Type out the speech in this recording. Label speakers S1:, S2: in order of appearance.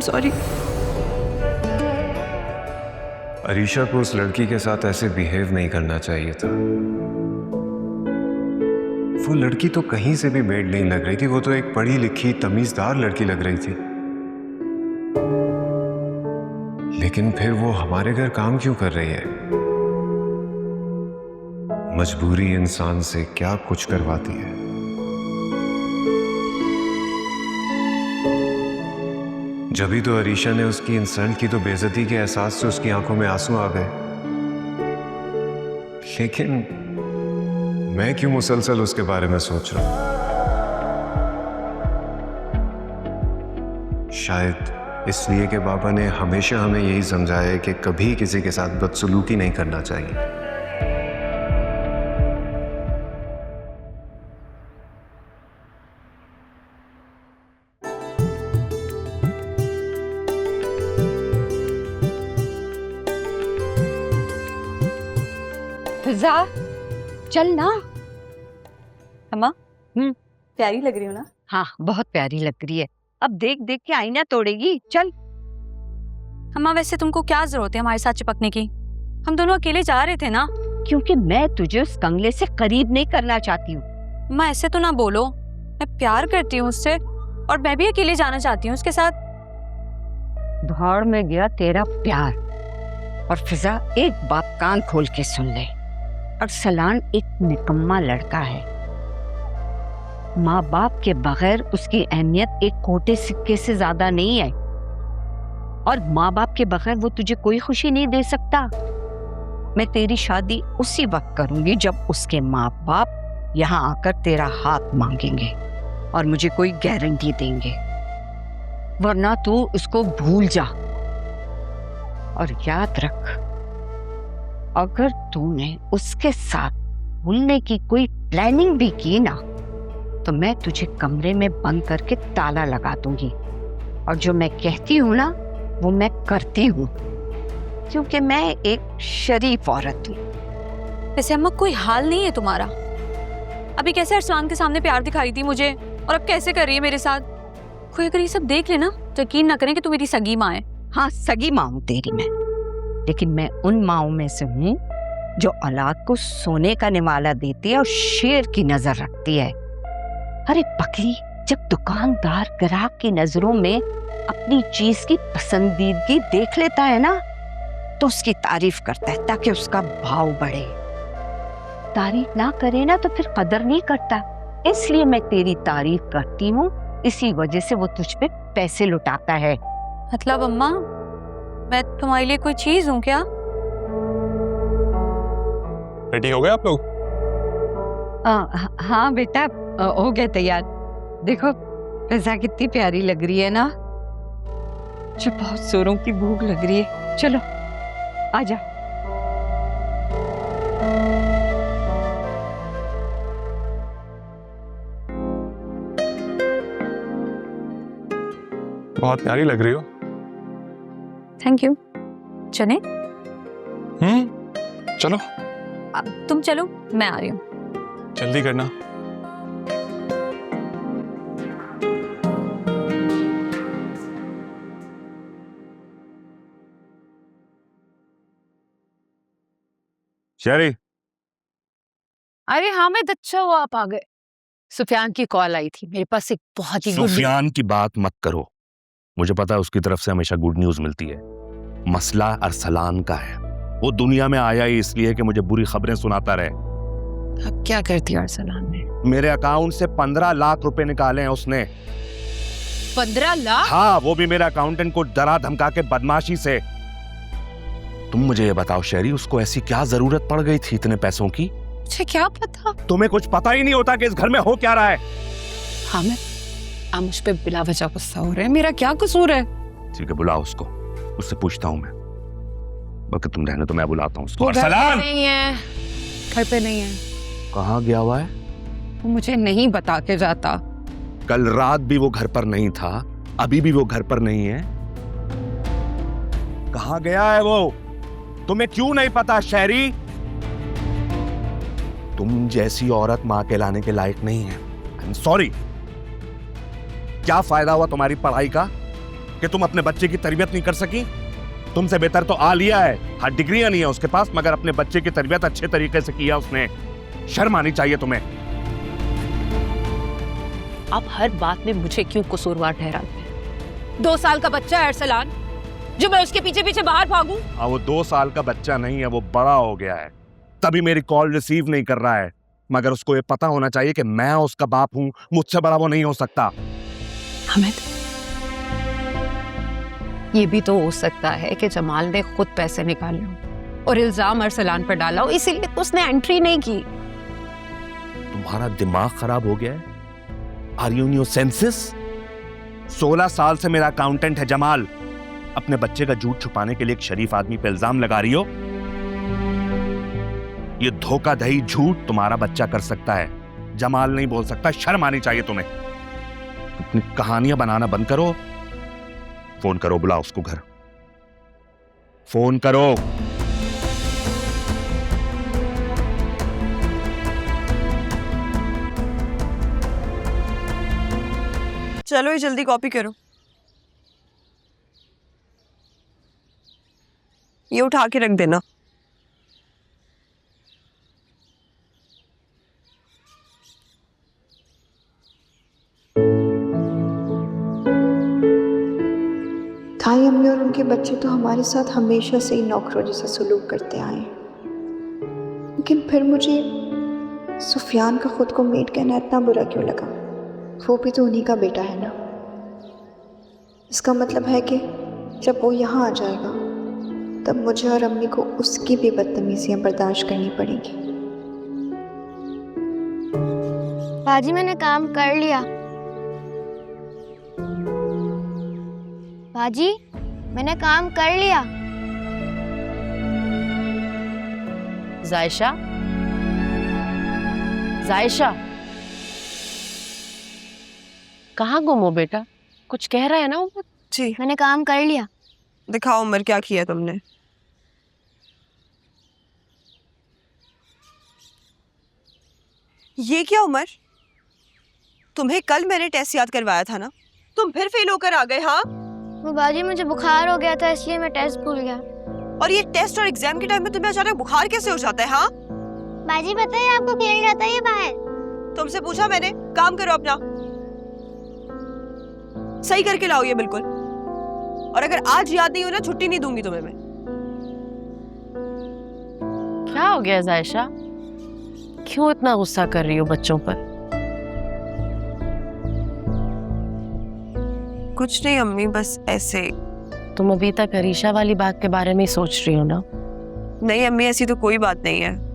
S1: Sorry.
S2: Arisha को उस लड़की के साथ ऐसे बिहेव नहीं करना चाहिए था। वो लड़की तो कहीं से भी मेड नहीं लग रही थी, वो तो एक पढ़ी लिखी तमीजदार लड़की लग रही थी। लेकिन फिर वो हमारे घर काम क्यों कर रही है? मजबूरी इंसान से क्या कुछ करवाती है। जभी तो अरीशा ने उसकी इंसल्ट की तो बेइज्जती के एहसास से उसकी आंखों में आंसू आ गए। लेकिन मैं क्यों मुसलसल उसके बारे में सोच रहा हूं? शायद इसलिए कि बाबा ने हमेशा हमें यही समझाया है कि कभी किसी के साथ बदसलूकी नहीं करना चाहिए।
S3: फिजा, चल ना।
S1: अम्मा प्यारी लग रही हो ना?
S3: हाँ, बहुत प्यारी लग रही है। अब देख देख के आईना तोड़ेगी। चल।
S1: अम्मा वैसे तुमको क्या जरूरत है हमारे साथ चिपकने की? हम दोनों अकेले जा रहे थे ना।
S3: क्योंकि मैं तुझे उस कंगले से करीब नहीं करना चाहती हूँ।
S1: अम्मा ऐसे तो ना बोलो, मैं प्यार करती हूँ उससे और मैं भी अकेले जाना चाहती हूँ उसके साथ।
S3: भाड़ में गया तेरा प्यार। और फिजा, एक बात कान खोल के सुन ले, अरसलान एक निकम्मा लड़का है। माँ बाप के बगैर उसकी अहमियत एक खोटे सिक्के से ज्यादा नहीं है। और माँ बाप के बगैर वो तुझे कोई खुशी नहीं दे सकता। मैं तेरी शादी उसी वक्त करूंगी जब उसके माँ बाप यहाँ आकर तेरा हाथ मांगेंगे और मुझे कोई गारंटी देंगे, वरना तू उसको भूल जा। और याद रख, अगर तूने उसके साथ भूलने की कोई प्लानिंग भी की ना, तो मैं तुझे कमरे में बंद करके ताला लगा दूंगी। और जो मैं कहती हूँ ना, वो मैं करती हूँ, क्योंकि मैं एक शरीफ औरत हूँ।
S1: वैसे अम्मा कोई हाल नहीं है तुम्हारा। अभी कैसे अरसलान के सामने प्यार दिखाई थी मुझे, और अब कैसे कर रही है मेरे साथ। कोई अगर ये सब देख ले ना तो यकीन ना करें कि तू मेरी सगी माँ है।
S3: हाँ, सगी माँ हूँ तेरी मैं, लेकिन मैं उन माँओं में से हूँ जो औलाद को सोने का निवाला देती है और शेर की नजर रखती है। अरे बकरी, जब दुकानदार ग्राहक की नजरों में अपनी चीज की पसंदीदगी देख लेता है ना, तो उसकी तारीफ करता है ताकि उसका भाव बढ़े। तारीफ ना करे ना तो फिर कदर नहीं करता। इसलिए मैं तेरी तारीफ करती हूँ, इसी वजह से वो तुझ पे पैसे लुटाता है।
S1: मतलब अम्मा मैं तुम्हारे लिए कोई चीज हूँ क्या?
S4: रेडी हो गए आप लोग?
S3: हाँ बेटा, हो गए तैयार। देखो फिजा कितनी प्यारी लग रही है ना। मुझे बहुत जोरों की भूख लग रही है। चलो आजा।
S4: बहुत प्यारी लग रही हो।
S1: Thank you. चले?
S4: चलो
S1: अब तुम चलो, मैं आ रही हूँ।
S4: जल्दी करना।
S2: शेरी,
S5: अरे हामिद, अच्छा हुआ आप आ गए। सुफियान की कॉल आई थी मेरे पास, एक बहुत ही
S6: सुफियान की बात मत करो। मुझे पता है उसकी तरफ से हमेशा गुड न्यूज मिलती है। मसला अरसलान का है। वो दुनिया में आया ही इसलिए कि मुझे बुरी खबरें सुनाता रहे।
S5: अब क्या करती है अरसलान ने?
S6: मेरे अकाउंट से 15 लाख रुपए निकाले हैं उसने।
S5: 15 लाख?
S6: हाँ, वो भी मेरे अकाउंटेंट को डरा धमका के बदमाशी से। तुम मुझे ये बताओ शेरी, उसको ऐसी क्या जरूरत पड़ गई थी इतने पैसों की?
S5: मुझे क्या पता।
S6: तुम्हें कुछ पता ही नहीं होता कि इस घर में हो क्या रहा है।
S5: हामिद, आप मुझ पे बिला वजह गुस्सा हो रहे हैं। मेरा क्या कसूर है?
S6: ठीक है, बुलाओ उसको, उससे पूछता हूँ मैं। बल्कि तुम रहने तो मैं बुलाता हूँ उसको।
S5: वो घर पे
S6: अरसलान
S5: नहीं है, घर पे नहीं है।
S6: कहाँ गया हुआ है?
S5: वो मुझे नहीं बता के जाता।
S6: कल रात भी वो घर पर नहीं था, अभी भी वो घर पर नहीं है। कहाँ गया है वो? तुम्हें क्यों नहीं पता शेरी? तुम जैसी औरत मां के लाने के लायक नहीं है। I am sorry. क्या फायदा हुआ तुम्हारी पढ़ाई का? कि तुम अपने बच्चे की तरबियत नहीं कर सकी? तुमसे बेहतर तो आलिया है, हर डिग्रियां नहीं है उसके पास, मगर अपने बच्चे की तरबियत अच्छे तरीके से किया उसने। शर्म आनी चाहिए तुम्हें।
S5: आप हर बात में मुझे क्यों कसूरवार ठहराते हैं? 2 साल का बच्चा है अरसलान, जो मैं उसके पीछे पीछे बाहर भागूं?
S6: वो 2 साल का बच्चा नहीं है, वो बड़ा हो गया है, तभी मेरी कॉल रिसीव नहीं कर रहा है। मगर उसको ये पता होना चाहिए कि मैं उसका बाप हूं, मुझसे बड़ा वो नहीं हो सकता।
S5: हमें ये भी तो हो सकता है कि जमाल ने खुद पैसे निकाले हो और इल्जाम अरसलान पर डाला हो, इसीलिए तो उसने एंट्री नहीं की।
S6: तुम्हारा दिमाग खराब हो गया है? Are you in your senses? 16 साल से मेरा अकाउंटेंट है जमाल। अपने बच्चे का झूठ छुपाने के लिए एक शरीफ आदमी पे इल्जाम लगा रही हो? ये धोखाधड़ी झूठ तुम्हारा बच्चा कर सकता है, जमाल नहीं बोल सकता। शर्म आनी चाहिए तुम्हें। अपनी कहानियां बनाना बंद करो। फोन करो, बुलाओ उसको घर। फोन करो।
S7: चलो ये जल्दी कॉपी करो। ये उठा के रख देना।
S8: ताई अम्मी और उनके बच्चे तो हमारे साथ हमेशा से ही नौकरों जैसा सलूक करते आए हैं, लेकिन फिर मुझे सुफियान का खुद को मेड कहना इतना बुरा क्यों लगा? वो भी तो उन्हीं का बेटा है ना। इसका मतलब है कि जब वो यहाँ आ जाएगा तब मुझे और अम्मी को उसकी भी बदतमीजियाँ बर्दाश्त करनी पड़ेंगी।
S9: बाजी मैंने काम कर लिया। बाजी मैंने काम कर लिया।
S5: जायशा, जायशा, कहाँ गुम हो बेटा? कुछ कह रहा है ना उमर?
S7: जी
S9: मैंने काम कर लिया।
S7: दिखाओ उमर, क्या किया तुमने? ये क्या उमर? तुम्हें कल मैंने टेस्ट याद करवाया था ना, तुम फिर फेल होकर आ गए। हाँ,
S9: वो बाजी मुझे बुखार हो गया था इसलिए मैं टेस्ट भूल गया।
S7: और ये टेस्ट और एग्जाम के टाइम में तुम्हें अचानक बुखार कैसे हो जाता है? हाँ,
S9: बाजी बताइए आपको खेल जाता है ये बाहर?
S7: तुमसे पूछा मैंने? काम करो अपना, सही करके लाओ ये बिल्कुल। और अगर आज याद नहीं हो ना, छुट्टी नहीं दूंगी तुम्हें मैं।
S5: क्या हो गया जायशा? क्यों इतना गुस्सा कर रही हो बच्चों पर?
S7: कुछ नहीं अम्मी, बस ऐसे।
S5: तुम अभी तक अरीशा वाली बात के बारे में ही सोच रही हो ना?
S7: नहीं अम्मी, ऐसी तो कोई बात नहीं है।